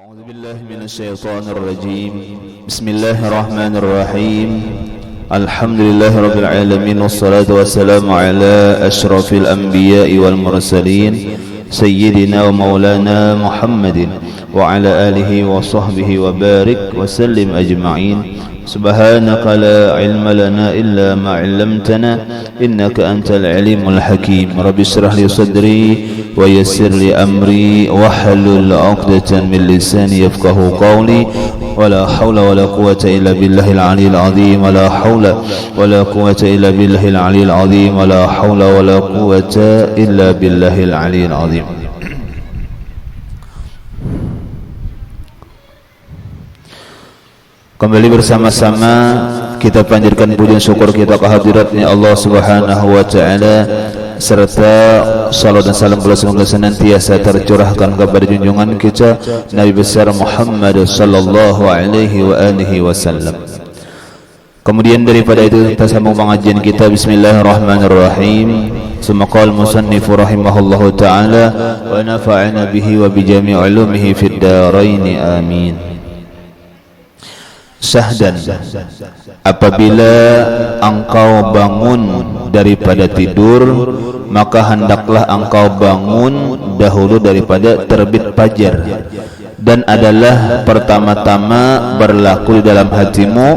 أعوذ بالله من الشيطان الرجيم بسم الله الرحمن الرحيم الحمد لله رب العالمين والصلاة والسلام على أشرف الأنبياء والمرسلين سيدنا ومولانا محمد وعلى آله وصحبه وبارك وسلم أجمعين سبحانك لا علم لنا إلا ما علمتنا إنك أنت العليم الحكيم رب اشرح لي صدري ويسر لي أمري واحلل عقدة من لساني يفقه قولي ولا حول ولا قوة إلا بالله العلي العظيم ولا حول ولا قوة إلا بالله العلي العظيم ولا حول ولا قوة إلا بالله العلي العظيم. Kembali bersama-sama kita panjatkan pujian syukur kita kehadiratnya Allah Subhanahu wa taala serta salat dan salam pula semoga senantiasa tercurahkan kepada junjungan kita Nabi besar Muhammad sallallahu alaihi wa alihi wasallam. Kemudian daripada itu kita sambung pengajian kita. Bismillahirrahmanirrahim. Summa qala musannif rahimahullahu taala wa nafa'ana bihi wa bi jami' ulumihi fid dharain amin. Syahdan, apabila engkau bangun daripada tidur, maka hendaklah engkau bangun dahulu daripada terbit fajar, dan adalah pertama-tama berlaku di dalam hatimu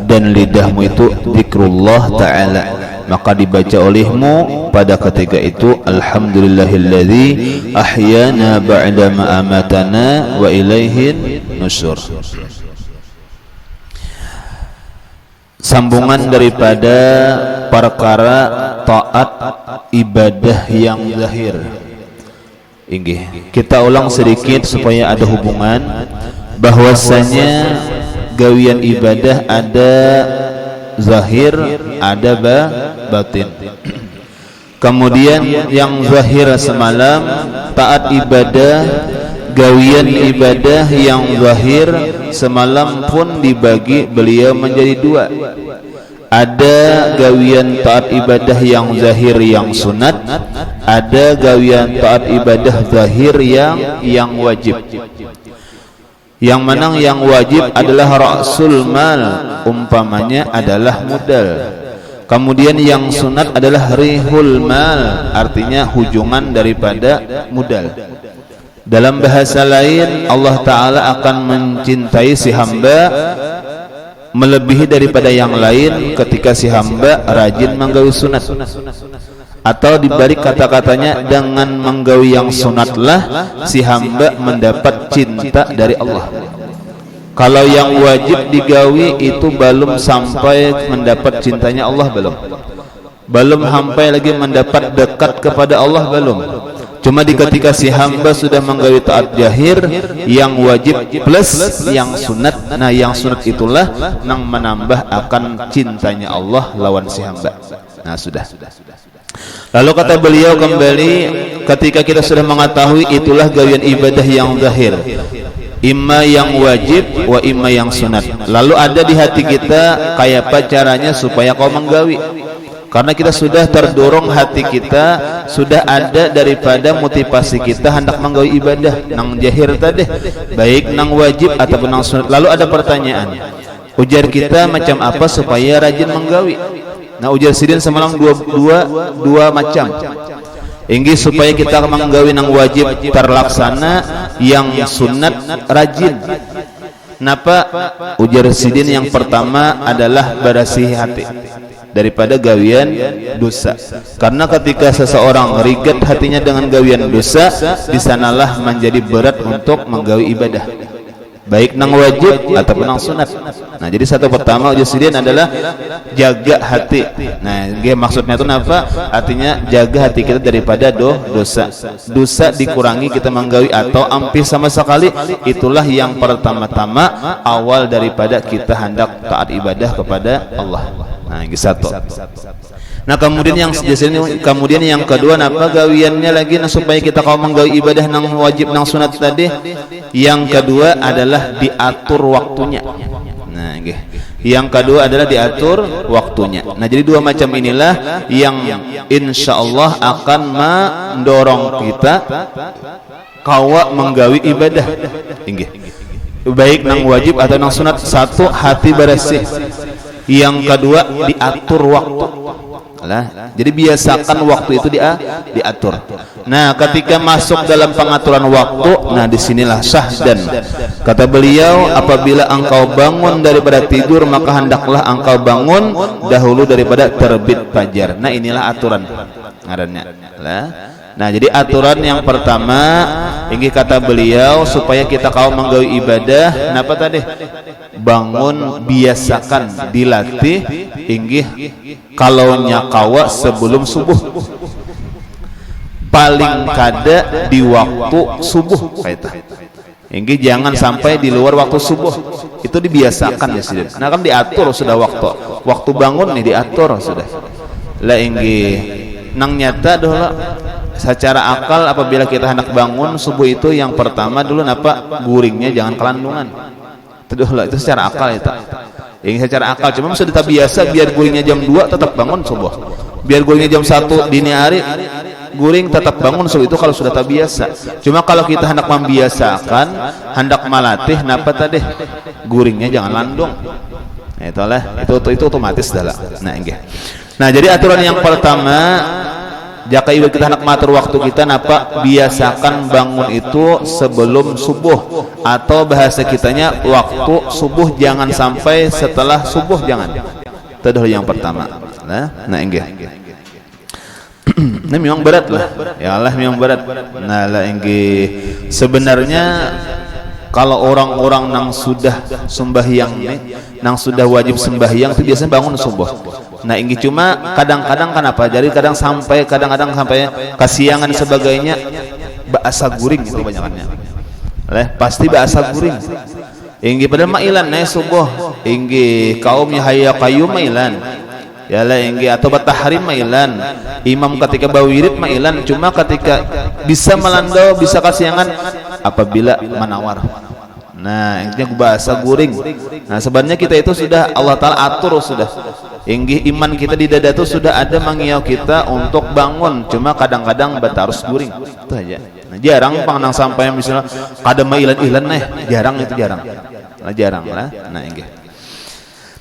dan lidahmu itu zikrullah ta'ala, maka dibaca olehmu pada ketika itu alhamdulillahilladzi ahyana ba'da ma amatana wa ilaihin nusyur. Sambungan daripada perkara taat ibadah yang zahir. Inggih, kita ulang sedikit supaya ada hubungan bahwasanya gawian ibadah ada zahir, ada batin. Kemudian yang zahir semalam taat ibadah, gawian ibadah yang zahir semalam pun dibagi beliau menjadi dua. Ada gawian taat ibadah yang zahir yang sunat, ada gawian taat ibadah zahir yang wajib. Yang mana yang wajib adalah ra'sul mal, umpamanya adalah modal. Kemudian yang sunat adalah rihul mal, artinya hujungan daripada modal. Dalam bahasa lain, Allah Ta'ala akan mencintai si hamba melebihi daripada yang lain ketika si hamba rajin menggawi sunat. Atau dibalik kata-katanya, dengan menggawi yang sunatlah si hamba mendapat cinta dari Allah. Kalau yang wajib digawi itu belum sampai mendapat cintanya Allah, belum sampai lagi mendapat dekat kepada Allah, belum. Cuma di ketika si hamba sudah menggawi taat zahir yang wajib plus yang sunat, nah yang sunat itulah yang menambah akan cintanya Allah lawan si hamba. Nah sudah. Lalu kata beliau kembali, ketika kita sudah mengetahui itulah gawian ibadah yang zahir, imma yang wajib wa imma yang sunat. Lalu ada di hati kita kayak apa caranya supaya kau menggawi. Karena kita sudah terdorong, hati kita sudah ada daripada motivasi kita hendak menggawi ibadah nang jahir tadi, baik nang wajib ataupun nang sunat. Lalu ada pertanyaan, ujar kita macam apa supaya rajin menggawi? Nah ujar sidin semalam dua macam. Inggi supaya kita menggawi nang wajib terlaksana, yang sunat rajin. Napa? Ujar sidin yang pertama adalah berasihi hati daripada gawian dosa. Karena ketika seseorang rigat hatinya dengan gawian dosa, di sanalah menjadi berat untuk menggawi ibadah, baik nang wajib ataupun nang sunat. Nah, jadi satu pertama ujian adalah jaga hati. Nah, maksudnya itu apa? Artinya jaga hati kita daripada dosa. Dosa dikurangi kita menggawi atau ampih sama sekali. Itulah yang pertama-tama awal daripada kita hendak taat ibadah kepada Allah. Nah, ini satu. Nah, kemudian yang kedua napa gawiannya lagi supaya kita kalau menggawi ibadah nang wajib nang sunat tadi. Yang kedua adalah diatur waktunya. Nah, nggih. Yang kedua adalah diatur waktunya. Nah, jadi dua macam inilah yang insyaallah akan mendorong kita kawa menggawi ibadah inggih baik nang wajib atau nang sunat. Satu, hati bersih. Yang kedua, diatur waktu lah. Jadi biasakan waktu itu diatur. Nah, ketika masuk dalam pengaturan waktu, nah disinilah sah. Dan kata beliau, apabila engkau bangun daripada tidur, maka hendaklah engkau bangun dahulu daripada terbit fajar. Nah, inilah aturan ngarannya lah. Nah, jadi aturan yang pertama inggih kata beliau supaya kita kau menggawi ibadah, napa tadi? Bangun, biasakan, dilatih inggih kalau nyakawa sebelum subuh. Paling kada di waktu subuh kaita. Inggih jangan sampai di luar waktu subuh. Itu dibiasakan ya sudah. Nah, kan diatur sudah waktu. Waktu bangun nih diatur sudah. Lah inggih nang nyata dahulu secara akal apabila kita hendak bangun subuh itu yang pertama dulu napa guringnya jangan kelandungan. Itu secara akal itu. Ini secara akal cuma sudah biasa biar guringnya jam 2 tetap bangun subuh. Biar guringnya jam 1 dini hari guring tetap bangun subuh, itu kalau sudah terbiasa. Cuma kalau kita hendak membiasakan, hendak melatih napa tadi? Guringnya jangan landung. Nah, itulah itu otomatis dah. Nah, jadi aturan yang pertama, jika kita hendak mengatur waktu kita, napa biasakan bangun itu sebelum subuh, atau bahasa kitanya waktu subuh, jangan sampai setelah subuh, jangan. Itu adalah yang pertama. Nah, inggih. Ini memang berat lah. Ya Allah, memang berat. Nah, lah inggih. Sebenarnya kalau orang-orang nang sudah sembahyang nih, nang sudah wajib sembahyang itu biasanya bangun subuh. Nah, ini cuma kadang-kadang kenapa? Jadi kadang-kadang sampai kasiangan sebagainya bahasa guring itu banyakannya. Pasti bahasa guring. Inggi pada mailan naik subuh. Inggi kaumnya hayya qayyum mailan. Ya lah inggi atau batahrim mailan. Imam ketika bawirid mailan, cuma ketika bisa melandau, bisa kasiangan apabila menawar. Nah, intinya bahasa guring. Nah, sebenarnya kita itu sudah Allah Ta'ala atur sudah. Inggih iman kita di dada itu sudah ada mengiau kita untuk bangun, cuma kadang-kadang batarus guring. Itu aja. Nah, jarang pangnang sampai misalnya kada mailan-ilan jarang itu jarang. Nah, jarang lah. Nah, inggih.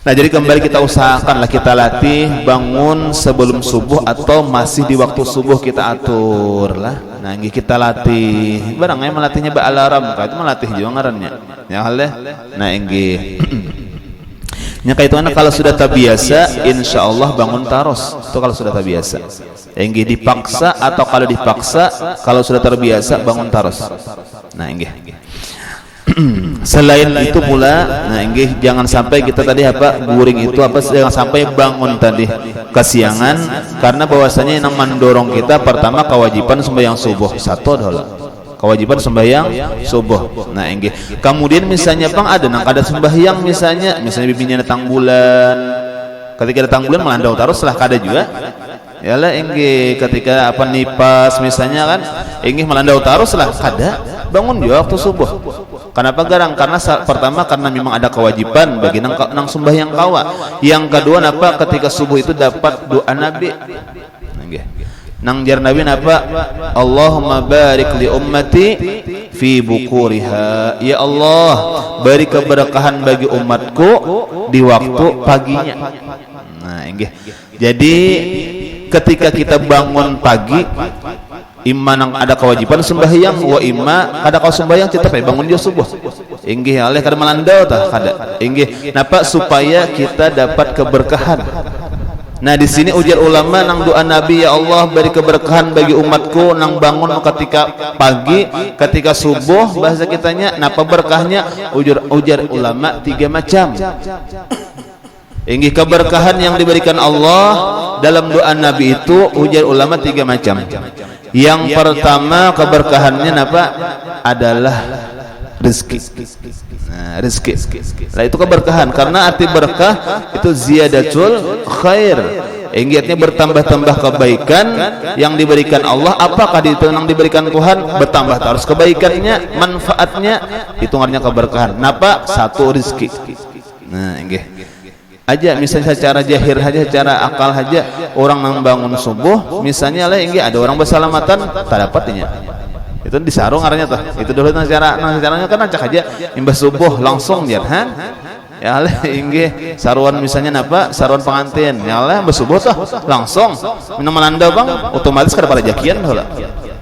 Nah, jadi kembali kita usahakanlah kita latih bangun sebelum subuh atau masih di waktu subuh kita atur lah. Nah, ini kita latih. Barangnya melatihnya alarm, itu melatih juga ngarannya. Ya haleh. Nah, ini. Nya kaitannya kalau sudah terbiasa, insya Allah bangun taros. Itu kalau sudah terbiasa. Ini dipaksa atau kalau dipaksa, kalau sudah terbiasa bangun taros. Nah, ini. Selain itu pula, nah inggih jangan sampai kita tadi apa guring itu apa jangan sampai bangun tadi kesiangan, karena bahwasanya yang mendorong kita pertama kewajiban sembahyang subuh satu adalah kewajiban sembahyang subuh. Nah inggih kemudian misalnya bang ada sembahyang misalnya bibinya datang bulan, ketika datang bulan melandau terus setelah kada juga. Yalah inggih ketika apa nipas misalnya kan inggih melandau terus lah kada bangun juga waktu subuh. Kenapa garang? Karena pertama karena memang ada kewajiban bagi nang sembahyang kawa. Yang kedua napa ketika subuh itu dapat doa Nabi. Nang jar Nabi napa? Allahumma barik li ummati fi bukuriha. Ya Allah, beri keberkahan bagi umatku di waktu paginya. Nah, inggih. Jadi ketika kita bangun pagi, imma nang ada kewajiban sembahyang wa imma kada kau sembahyang tetap bangun dia subuh. Inggih oleh kada melandau tah kada. Inggih napa supaya kita dapat keberkahan. Nah, di sini ujar ulama nang doa Nabi, ya Allah beri keberkahan bagi umatku nang bangun ketika pagi, ketika subuh, bahasa kitanya napa berkahnya ujar ulama 3 macam. Inggih keberkahan yang diberikan Allah dalam doa Nabi itu ujar ulama 3 macam. Yang pertama keberkahannya apa? Adalah rezeki. Nah, rezeki. Nah, itu keberkahan karena arti berkah itu ziyadatul khair. Ingatnya bertambah-tambah kebaikan yang diberikan Allah. Apakah itu yang diberikan Tuhan? Bertambah terus kebaikannya, manfaatnya, hitungannya keberkahan. Napa? Satu rezeki. Nah, inggih. Aja misalnya secara jahir aja, secara akal aja orang nang bangun subuh misalnya lah inggih ada orang bersalamatan tak dapatnya Itu disarung aranya tuh. Itu dulu caranya kan acak aja imbas subuh langsung jangan. Ya Allah inggih saruan misalnya napa saruan pengantin ya Allah imbas subuh tuh langsung minum melanda bang otomatis kada pada jakian lah.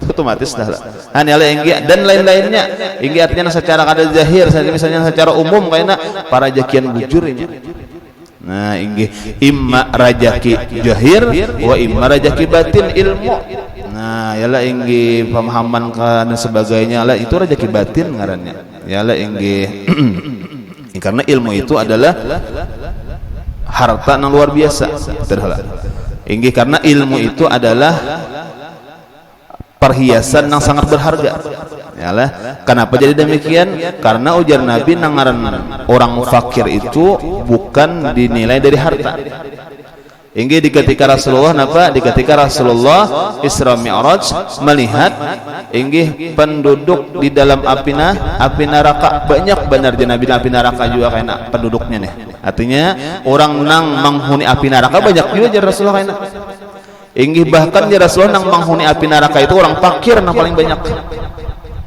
Otomatis dah lah. Ya Allah inggih dan lain-lainnya. Inggih artinya secara kada zahir misalnya secara umum kayaknya para jakian bujur ini. Nah inggih imma rajaki jahir wa imma rajaki batin ilmu. Nah yalah inggih pemahaman dan sebagainya lah itu rajaki batin ngarannya. Yalah inggih karena ilmu itu adalah harta yang luar biasa. Inggih karena ilmu itu adalah perhiasan yang sangat berharga. Yalah, kenapa jadi demikian? Karena ujar Nabi nangaran orang fakir itu bukan dinilai dari harta. Inggih di ketika Rasulullah napa? Di ketika Rasulullah Isra Mi'raj melihat inggih penduduk di dalam api neraka banyak benar Nabi api neraka juga kena penduduknya nih. Artinya orang nang menghuni api neraka banyak juga Rasulullah kena. Inggih bahkan Rasulullah nang menghuni api neraka itu orang fakir yang paling banyak.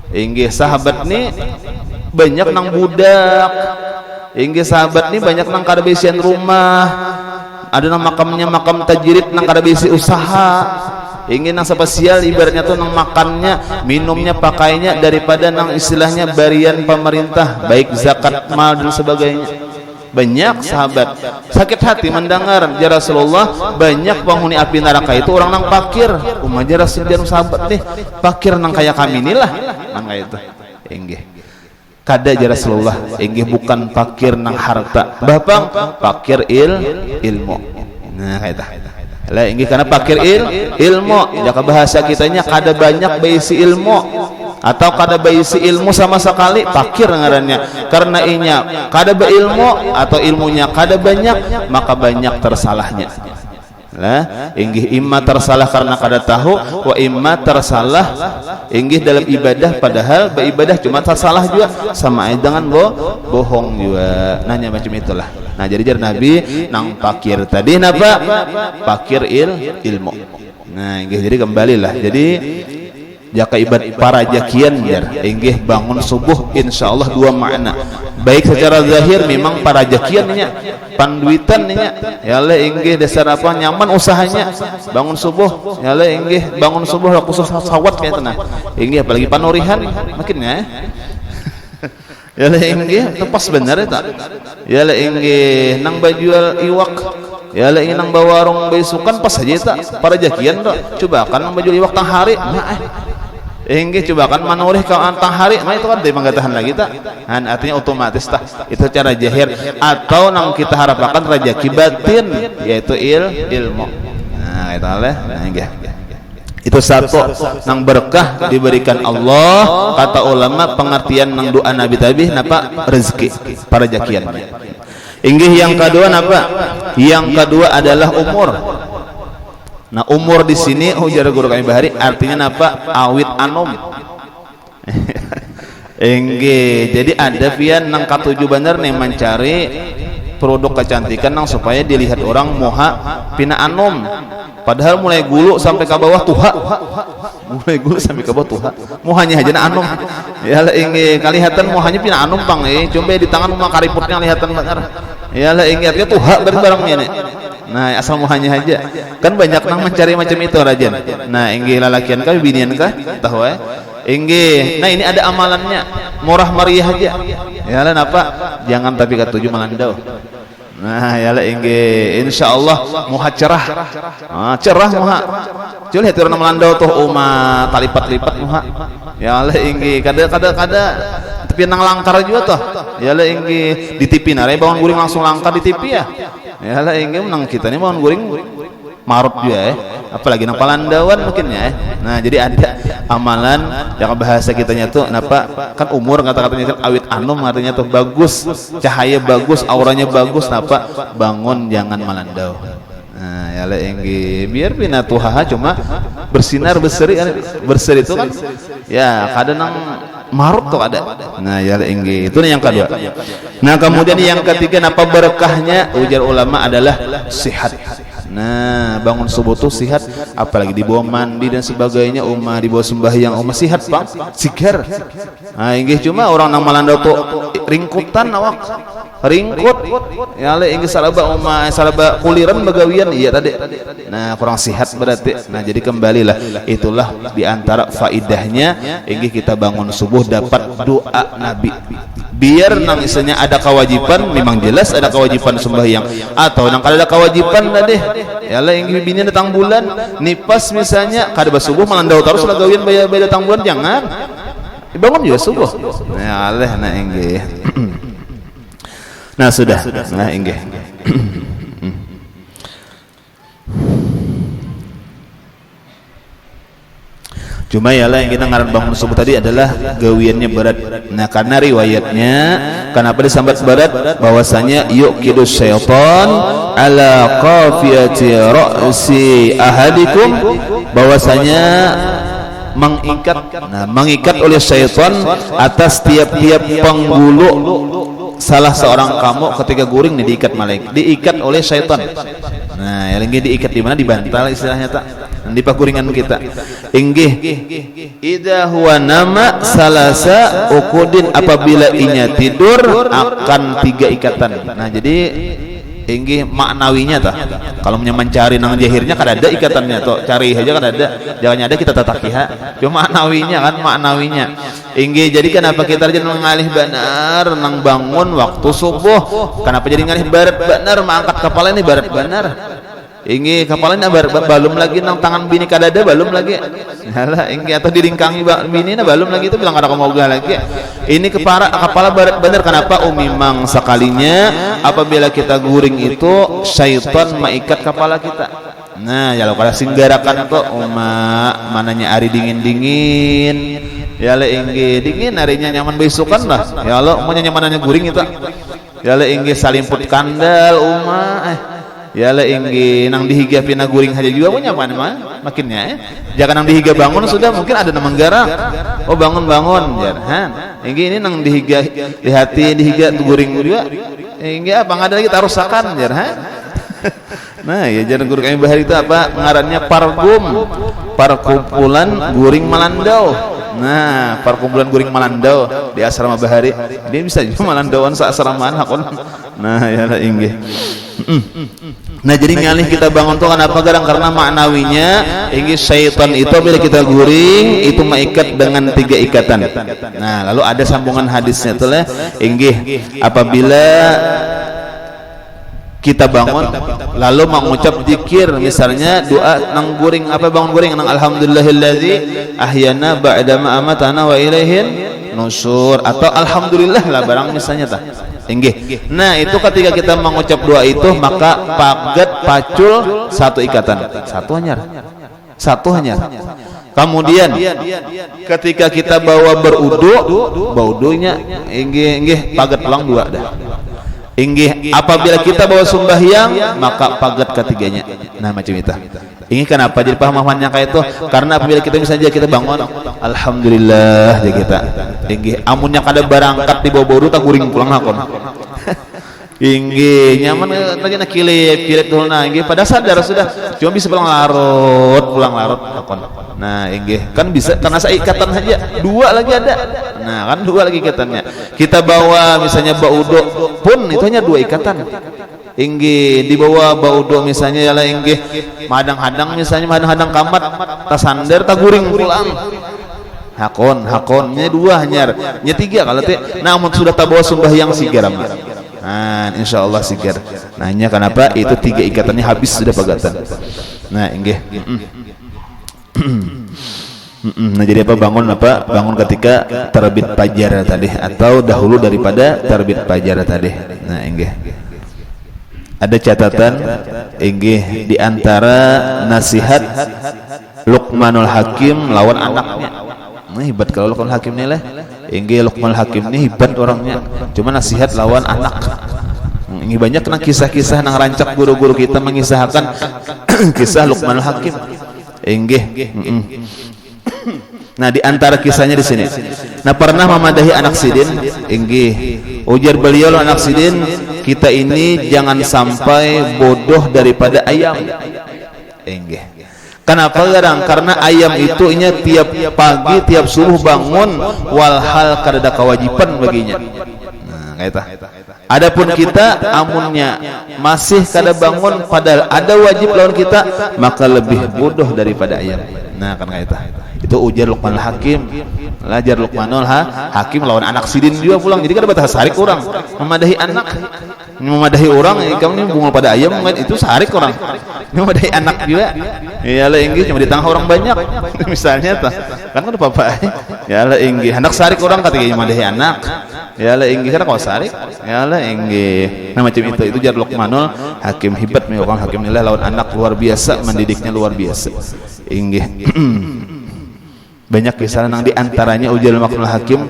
Inggih sahabat nih banyak nang budak. Inggih sahabat nih banyak nang kada besian rumah. Ada nang makamnya makam tajrid nang kada besi usaha. Inggih nang spesial ibaratnya tuh nang makannya, minumnya, pakainya daripada nang istilahnya barian pemerintah, baik zakat mal dan sebagainya. Banyak sahabat sakit hati mendengar ya Rasulullah banyak penghuni api neraka itu orang nang fakir. Umaja Rasulullah sahabat nih fakir nang kayak kami inilah nang kayak itu. Inggih kada ya Rasulullah inggih bukan fakir nang harta bapang fakir ilmu. Nah kayak itu lah inggih karena fakir ilmu jaka bahasa kitanya kada banyak beisi ilmu atau kada beisi ilmu sama sekali fakir ngarannya karena inya kada beilmu atau ilmunya kada banyak maka banyak tersalahnya. Lah inggih imma tersalah karena kada tahu wa imma tersalah inggih dalam ibadah padahal beribadah cuma tersalah juga sama aja dengan bohong juga nanya macam itulah. Nah jadi Nabi nang fakir tadi napa fakir ilmu. Nah inggih jadi kembalilah jadi jaka ibad para jakian inggih bangun subuh insyaallah dua makna baik secara zahir memang para jakiannya panduitan nya yalah inggih dasar apa nyaman usahanya bangun subuh yalah inggih bangun subuh khusus sawat kayak tenang inggih apalagi panurihan makin ya yalah inggih tepas benar eta yalah inggih nang bajual iwak yalah inggih nang bawa warung besukan pas aja eta para jakian coba kan nang bajual iwak tang hari inggih coba kan manurih ka antang hari mah itu kan deui manggatahan lagi ta artinya otomatis tah itu cara jahir atau nang kita harapkan rajaki batin yaitu ilmu. Nah eta nah inggih itu satu nang berkah diberikan Allah kata ulama pengertian nang doa Nabi tadi napa rezeki para jakian. Inggih yang kedua napa yang kedua adalah umur. Nah umur di sini ujar guru kami Bahari artinya apa awit anom. Enggak jadi ada pian nang katuju bener nih mencari produk kecantikan nang supaya dilihat orang moha pina anom padahal mulai gulu sampai ke bawah tuha mulai gulu sampai ke bawah tuha mohanya aja na anom ya lah inggih kalihatan mohanya pina anom bang coba di tangan mah kariputnya lihatan bener ya lah inggih artinya tuha barang-barangnya nih. Nah asal muhanya aja kan banyak nang mencari macam itu rajan. Nah inggih lalakian kah binian kah tahu inggih nah ini ada amalannya murah meriah aja ya lah napa jangan tapi katuju melandau. Nah ya lah inggih insyaallah muha cerah cerah muha cuy lihat orang melandau tuh umat talipat-lipat muha ya lah inggih kada tapi nang langkar juga tuh ya lah inggih di TV nare bangun guring langsung langkar di TV ya lah inggih nang kita nih bangun guring marut juga apalagi nang palandauan mungkin ya. Nah jadi ada amalan yang bahasa kitanya tuh napa kan umur kata-katanya kan awit anum artinya tuh bagus cahaya bagus auranya bagus napa bangun jangan malandau. Nah ya lah inggih biar pina tuhaha cuma bersinar berseri itu kan ya kadang nang marut tuh ada. Nah ya inggih itu yang kedua. Nah kemudian yang ketiga apa berkahnya ujar ulama adalah sihat. Nah, bangun subuh tuh sihat, apalagi dibawa mandi dan sebagainya, dibawa sembahyang sihat Bang, sigar. Nah, inggih cuma orang nang Malandau tuh ringkutan awak. Ringkut ya le inggih salaba salaba kuliran bagawian iya tadi. Nah, kurang sihat berarti. Nah, jadi kembalilah, itulah diantara faidahnya inggih kita bangun subuh dapat doa Nabi. Biar nang isanya ada kewajiban, memang jelas ada kewajiban sembahyang, atau nang kada ada kewajiban lah deh ya le inggih bini datang bulan nipas misalnya kada basubuh Malandau terus lagawian baya datang bulan, jangan dibangun juga subuh. Nah, aleh nah inggih. Nah, sudah. Nah, inggih. Cuma ya lah yang kita ngaran bangun subuh tadi adalah gawiannya berat. Nah, karena riwayatnya kenapa disambat berat, bahwasanya yuqidus syaitan ala qafiyati ra'si ahadikum, bahwasanya mengikat oleh syaitan atas tiap-tiap penggulu salah seorang kamu ketika guring nih, diikat oleh syaitan. Nah, yang lagi diikat di mana? Di bantal istilahnya tak, di paguringan kita. Inggih idza huwa nama salasa ukudin, apabila inya tidur akan 3 ikatan. Nah, jadi inggih maknawinya tah, kalau mencari nang jahirnya kada ada ikatannya toh, cari aja kada ada, jangan ada kita tatakiha. Cuma maknawinya kan, maknawinya inggih. Jadi kenapa kita aja mengalih benar nang bangun waktu subuh, kenapa jadi ngalih barat benar, mengangkat kepala ini barat benar inggih, kepalanya balum lagi nang tangan bini kada ada, balum lagi halah inggih, atau diringkangi bini na balum lagi, itu bilang kada kemoga lagi ini kepala barat benar. Kenapa? Memang sekalinya apabila kita guring itu syaitan maikat kepala kita. Nah, ya lo kada singgarakan tuh mananya ari dingin ya le inggih, dingin harinya nyaman besukan lah ya lo mau nyamanannya guring itu ya le inggih, salimput kandal ya le inggi nang dihiga pina guring aja juga punya apa mah makinnya jangan nang dihiga bangun sudah mungkin ada nama garang bangun jarhan inggi ini nang dihiga di hati dihiga guring juga inggi apa ngada lagi tarusakan jarhan. Nah, ya jangan guring kami bahari itu apa ngarannya, parkumpulan guring Malandau. Nah, perkumpulan guring Malandau di asrama bahari, dia bisa juga Malandauan saasramaan hakon. Nah, ya lah inggih. Nah, jadi ngalih kita bangun tuh kenapa? Karena maknawinya inggih syaitan itu bila kita guring itu mengikat dengan 3 ikatan. Nah, lalu ada sambungan hadisnya tuh lah inggih, apabila kita bangun lalu mengucap zikir, misalnya doa nang guring bangun guring nang alhamdulillahilladzi ahyana ba'da ma amatana wa ilaihin nusur, atau alhamdulillah lah barang misalnya tah inggih. Nah, itu ketika kita mengucap doa itu maka pagat pacul 1 ikatan, satu hanyar. Kemudian ketika kita bawa baudunya inggih pagat ulang 2 dah inggih. Apabila kita bawa sembahyang maka pagat ketiganya. Nah, macam itu ini kenapa jadi pemahamannya kayak itu, karena apabila kita misalnya kita bangun alhamdulillah aja kita inggih, amunnya kada berangkat di bawah tak guring pulang hakon inggih nyaman tadi nak kilip dulu. Nah, inggih pada sadar sudah cuma bisa pulang larut hakon. Nah, inggih kan bisa karena saya ikatan saja 2 lagi ada. Nah, kan 2 lagi ikatannya. Kita bawa misalnya baudo pun itu hanya 2 ikatan inggih. Di bawah baudo misalnya ya lah inggih, madang-hadang misalnya madang-hadang kamat tasandar taguring pulang hakonnya 2 hanyar nya 3 kalau teh. Namun sudah tabawa sembahyang sigar mah. Nah, insyaallah sigar. Nanya kenapa itu 3 ikatannya habis sudah pagatan. Nah, inggih. Nah, jadi bangun ketika terbit fajar tadi atau dahulu daripada terbit fajar tadi. Nah, inggih. Ada catatan inggih di antara nasihat Luqmanul Hakim lawan anaknya. Nah, hebat kalau Luqmanul Hakim ini lah. Inggih Luqmanul Hakim ini hebat orangnya. Cuma nasihat lawan anak. Ini banyak nang kisah-kisah nang rancak guru-guru kita mengisahkan kisah Luqmanul Hakim. Inggih. Nah, di antara kisahnya di sini. Nah, pernah memadahi anak sidin inggih. Ujar beliau anak sidin, kita ini jangan sampai bodoh daripada ayam. Enggih. Kenapa garang? Karena ayam itu inya tiap pagi, tiap subuh bangun walhal kada kewajiban baginya. Nah, kaita. Adapun kita amunnya masih kada bangun padahal ada wajib lawan kita, maka lebih bodoh daripada ayam. Nah, kan kaita. Itu ujar Luqmanul Hakim. Lajar Luqmanul Hakim lawan anak sidin juga pulang. Jadi kada batah sarik orang memadahi anak. Memadahi orang kamu ini bungul pada ayam itu sarik orang. Memadahi anak juga. Ya lah inggih cuma di tengah orang banyak. Misalnya tah. Kan ada papa. Ya lah inggih anak sarik orang ketika memadahi anak. Ya lah inggih karena kau sarik. Ya lah inggih. Nah macam itu jar Luqmanul Hakim hebat orang hakim nilai lawan anak luar biasa, mendidiknya luar biasa. Inggih. Banyak kisah nang di antaranya ujar Luqmanul Hakim,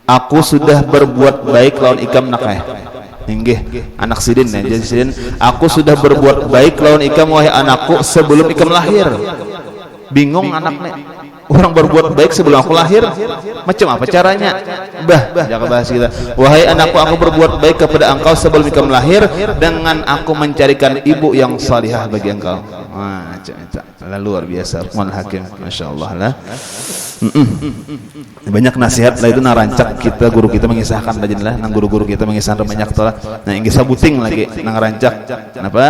aku sudah berbuat baik lawan ikam nakai. Inggih anak sidin ya, jadi sidin, aku sudah berbuat baik lawan ikam wahai anakku sebelum ikam lahir. Bingung anaknya, orang berbuat baik sebelum aku lahir, macam apa caranya? Jangan bahas kita. Wahai anakku, aku berbuat baik kepada engkau sebelum ikam lahir dengan aku mencarikan ibu yang salihah bagi engkau. Luar biasa Luqmanul Hakim, masya Allah lah. Banyak nasihat lah itu narancak kita, guru kita mengisahkan rajin lah, nang guru-guru kita mengisahkan banyak tolah. Nah ingin sabuting lagi nang rancak. Kenapa?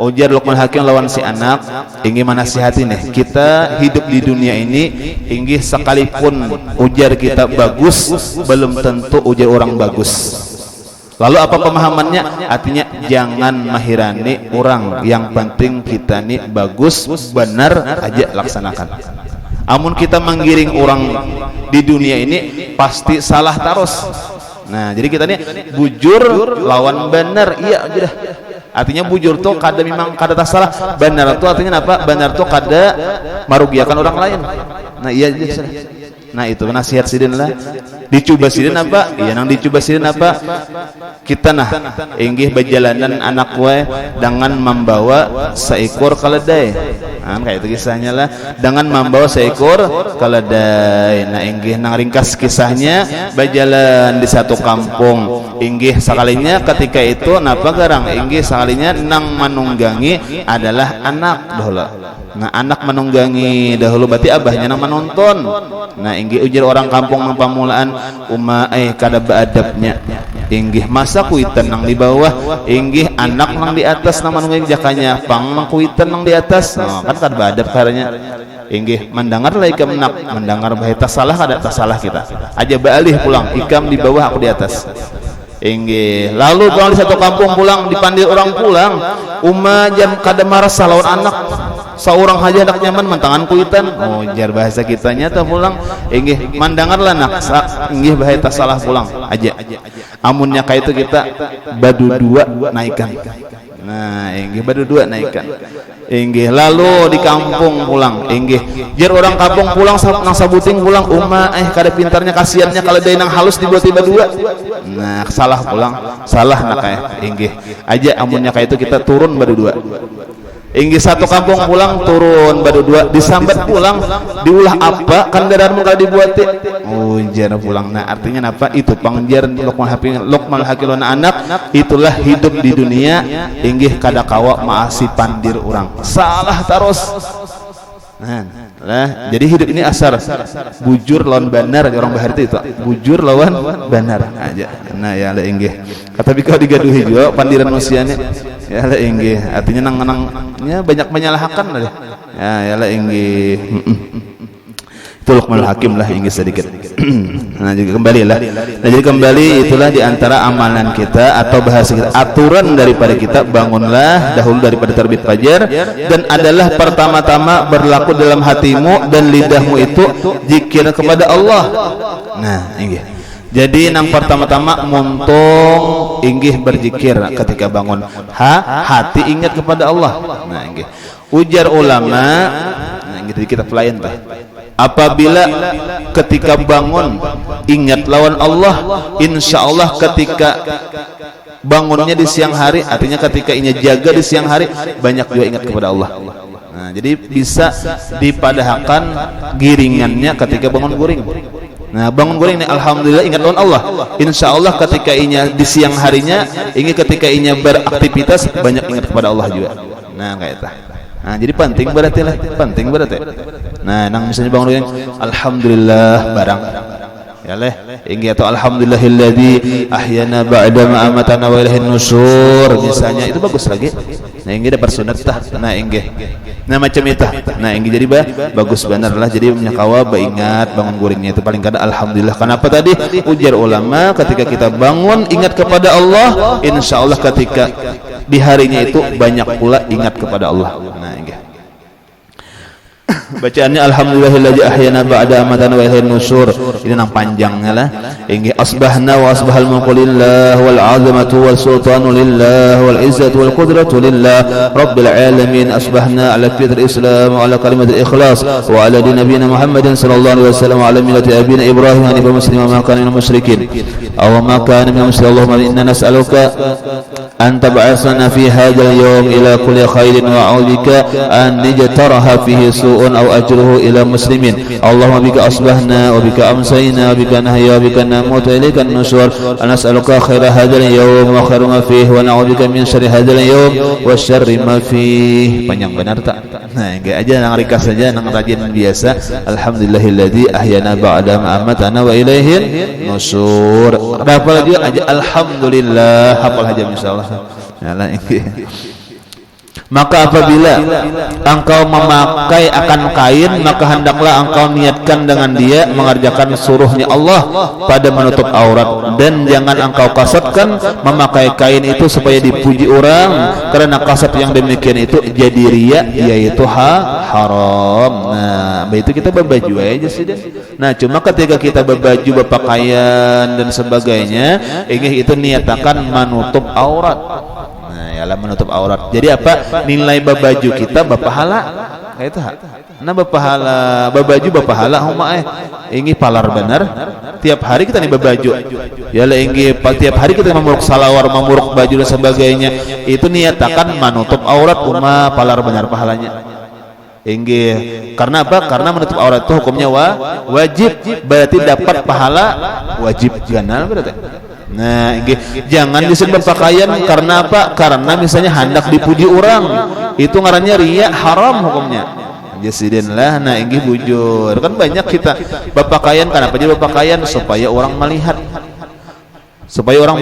Ujar Luqmanul Hakim lawan si anak, ingin menasihati nih kita hidup di dunia ini, ingin sekalipun ujar kita bagus belum tentu ujar orang bagus. Lalu apa pemahamannya? Artinya jangan mahirani orang, yang penting kita nih bagus, benar aja laksanakan. Amun kita menggiring orang di dunia ini pasti salah terus. Nah, jadi kita nih bujur lawan benar, iya aja dah. Artinya bujur tuh kada memang kada tak salah, benar tuh artinya apa? Benar tuh kada merugikan orang lain. Nah, iya aja. Nah itu nasihat sidin lah. Dicoba sidin apa? Iya nang dicoba sidin apa? Kita nah inggih berjalanan anak we dengan membawa seekor keledai. Nah, kayak itu kisahnya lah, dengan membawa seekor keledai. Nah inggih nang ringkas kisahnya berjalan di satu kampung. Inggih sekalinya ketika itu napa garang? Inggih sekalinya nang menunggangi adalah anak dahulu. Nah anak menunggangi dahulu berarti abahnya nang menonton. Nah inggih ujar orang kampung nang pamulaan, kada beadabnya. Inggih masa kuitan nang di bawah, inggih anak nang di atas nang menunggangi jakanya, pang nang kuitan nang di atas. Nah, kan kada beadab karanya. Inggih mendengar lah ikam nak, mendengar bahaya salah kada tak salah kita. Aja baalih pulang, ikam di bawah aku di atas. Inggih lalu pulang di satu kampung pulang dipanggil orang pulang, jam kada marah lawan anak. Seorang haja hendak nyaman mentangan kuitan. Oh jar bahasa kitanya tuh pulang. Inggih mandangarlah nak inggih bahaya tak salah pulang aja. Amunnya kayak itu kita badu dua naikkan. Nah inggih badu dua naikkan. Inggih lalu di kampung pulang. Inggih jar orang kampung pulang nang sabuting pulang, kada pintarnya kasihannya kalau ada nang halus dibuat tiba dua. Nah salah pulang, salah nak kayak inggih aja. Amunnya kayak itu kita turun badu dua. Inggih satu kampung pulang turun badu dua, disambat pulang diulah apa kendaraan muka dibuati. Oh jana pulang. Nah artinya apa itu pangjar Luqmanul Hakim anak itulah hidup di dunia. Inggih kada kawa maasi pandir orang salah terus. Nah, jadi hidup ini asar bujur lawan benar, orang bahar itu bujur lawan benar aja. Nah ya lah inggih tapi kalau digaduhi juga pandiran manusianya ya lah inggih artinya nang-nangnya banyak menyalahkan lah ya lah inggih. Itu Luqmanul Hakim lah inggih sedikit. Nah jadi kembali lah. Nah jadi kembali itulah diantara amalan kita atau bahasa kita, aturan daripada kita bangunlah dahulu daripada terbit fajar, dan adalah pertama-tama berlaku dalam hatimu dan lidahmu itu zikir kepada Allah. Nah inggih. Jadi nang pertama-tama muntung inggih berzikir ketika bangun. Hati ingat kepada Allah. Nah inggih. Ujar ulama, nah inggih kita pelayan tah. Apabila ketika bangun ingat lawan Allah, insya Allah ketika bangunnya di siang hari, artinya ketika inya jaga di siang hari banyak juga ingat kepada Allah. Nah, jadi bisa dipadahkan giringannya ketika bangun guring. Nah, bangun guring ini alhamdulillah ingat on Allah. Insyaallah ketika inya di siang harinya, ini ketika inya beraktivitas banyak ingat kepada Allah juga. Nah, kayak itu. Nah, jadi penting berarti lah, penting berarti. Nah, nang misalnya bangun guring alhamdulillah barang. Ya leh, ingat atau alhamdulillahilladzi ahyana ba'da ma amatana wa ilaihin nusyur misalnya itu bagus lagi. Nah, ini dapat sunat tah. Nah, inggih. Nah, macam itu. Nah, inggih jadi bagus benar lah. Jadi menyakawa ingat bangun guringnya itu paling kada alhamdulillah. Kenapa tadi? Ujar ulama ketika kita bangun ingat kepada Allah, insyaallah ketika di harinya itu banyak pula ingat kepada Allah. Nah, inggih. Bacaannya alhamdulillahilladzi ahyana ba'da amatana wa ilaihin nusyur. Ini nang panjangnya lah. Inggih asbahna wa asbahal mulku lillah wal 'azamatu wal sultanu lillah wal 'izzatu wal qudratu lillah rabbil alamin. Asbahna ala fitr islam wa ala kalimatil ikhlas wa ala din nabiyina Muhammadin sallallahu alaihi wasallam wa ala millati abina Ibrahim hanifan musliman ma kana minal musyrikin aw ma kana minal musyrikin. Allahumma inna nas'aluka an tab'atsana fi hadzal yawm ila kulli khairin wa a'udzubika an nijtaraha fihi su'un aw ajruhu ila muslimin. Allahumma bika asbahna wa bika amsayna wa bika nahya wa bika namutu ilaika an-nusyur. Nas'aluka khaira hadzal yawm wa khaira ma fihi wa na'udzubika min syarri hadzal yawm wa syarri ma fihi. Panjang benar tak? Nah, enggak aja nang ringkas saja nang rajin biasa. Alhamdulillahilladzi ahyana ba'da ma amatana wa ilaihin nusyur. Hafal aja alhamdulillah, hafal aja insyaallah. Yalah ini. Maka apabila engkau memakai akan kain, maka hendaklah engkau niatkan dengan dia mengerjakan suruhnya Allah pada menutup aurat, dan jangan engkau kasatkan memakai kain itu supaya dipuji orang, karena kasat yang demikian itu jadi riya, yaitu haram. Nah, itu kita berbaju aja sih. Nah, cuma ketika kita berbaju berpakaian dan sebagainya, itu niatakan menutup aurat. Ialah menutup aurat. Jadi apa? Nilai babaju kita berpahala. Kayak itu. Nah, berpahala, babaju berpahala huma ini palar benar. Tiap hari kita nih babaju. Ialah ini tiap hari kita memuruk salawar, memuruk baju dan sebagainya. Itu niatakan menutup aurat huma palar benar pahalanya. Inggih. Karena apa? Karena menutup aurat itu hukumnya wajib. Berarti dapat pahala wajib ganal berarti. Nah, jangan disebut pakaian karena apa? Karena misalnya hendak dipuji orang, itu ngarannya riya, haram hukumnya. Jasidin lah. Nah, ini bujur. Kan banyak kita berpakaian, kenapa jadi berpakaian? Supaya orang melihat. Supaya orang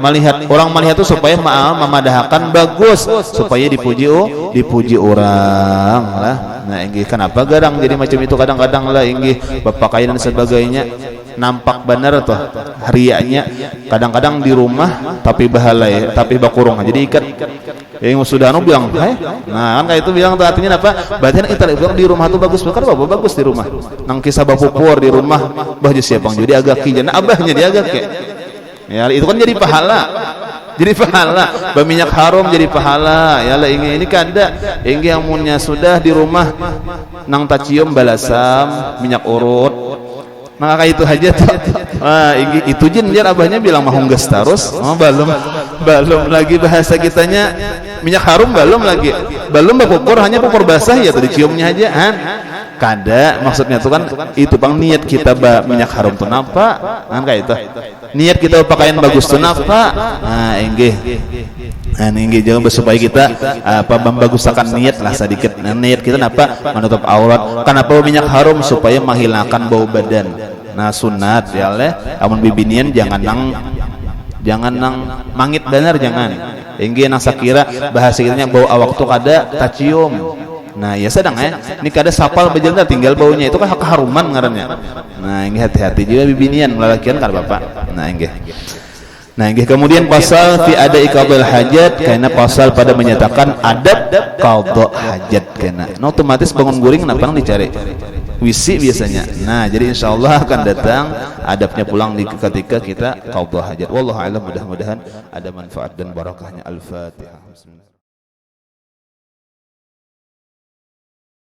melihat. Orang melihat itu supaya memadahkan bagus, supaya dipuji orang lah. Nah, ini kenapa garang jadi macam itu kadang-kadang lah ini berpakaian dan sebagainya. Nampak benar tuh riaknya kadang-kadang di rumah tapi bahalai tapi bakurung jadi ikat yang sudah bilang nah kan kayak itu bilang tuh artinya apa berarti kita bilang di rumah tuh bagus kan bagus di rumah nang kisah bapupur di rumah bah siapa yang jadi agak kijana abahnya dia agak kayak ya itu kan jadi pahala berminyak harum jadi pahala ya lah ini kada ini yang punya sudah di rumah nang tacium balasam minyak urut. Maka itu aja tuh. Wah, itu jin dia abahnya bilang mau gas terus. Oh, belum lagi bahasa kitanya minyak harum belum lagi. Belum pupur hanya pupur basah ya tuh diciumnya aja kan. Kada maksudnya tuh kan itu bang niat kita minyak harum tuh napa? Kan kayak itu. Niat kita pakaian bagus tuh napa? Nah, inggih. Nah, ini jangan supaya kita membaguskan niat lah sedikit. Nah, niat kita napa? Menutup aurat. Kenapa minyak harum? Supaya menghilangkan bau badan. Nah, sunat ya leh. Amun bibinian jangan nang mangit benar jangan. Ingin nang sakira bahasa kitanya bau awak tuh kada tacium. Nah, ya sedang ini kada sapal bejelna tinggal baunya itu kan keharuman ngarannya. Nah, ini hati-hati juga bibinian lalakian kada bapak. Nah, ini. Nah, kemudian pasal fi ada qadha hajat karena pasal pada menyatakan adab qadha hajat kena. Nah, otomatis bangun guring kenapa nang dicari? Wisi biasanya. Nah, jadi insyaallah akan datang adabnya pulang ketika kita qadha hajat. Wallahu a'lam, mudah-mudahan ada manfaat dan barakahnya. Al-Fatihah.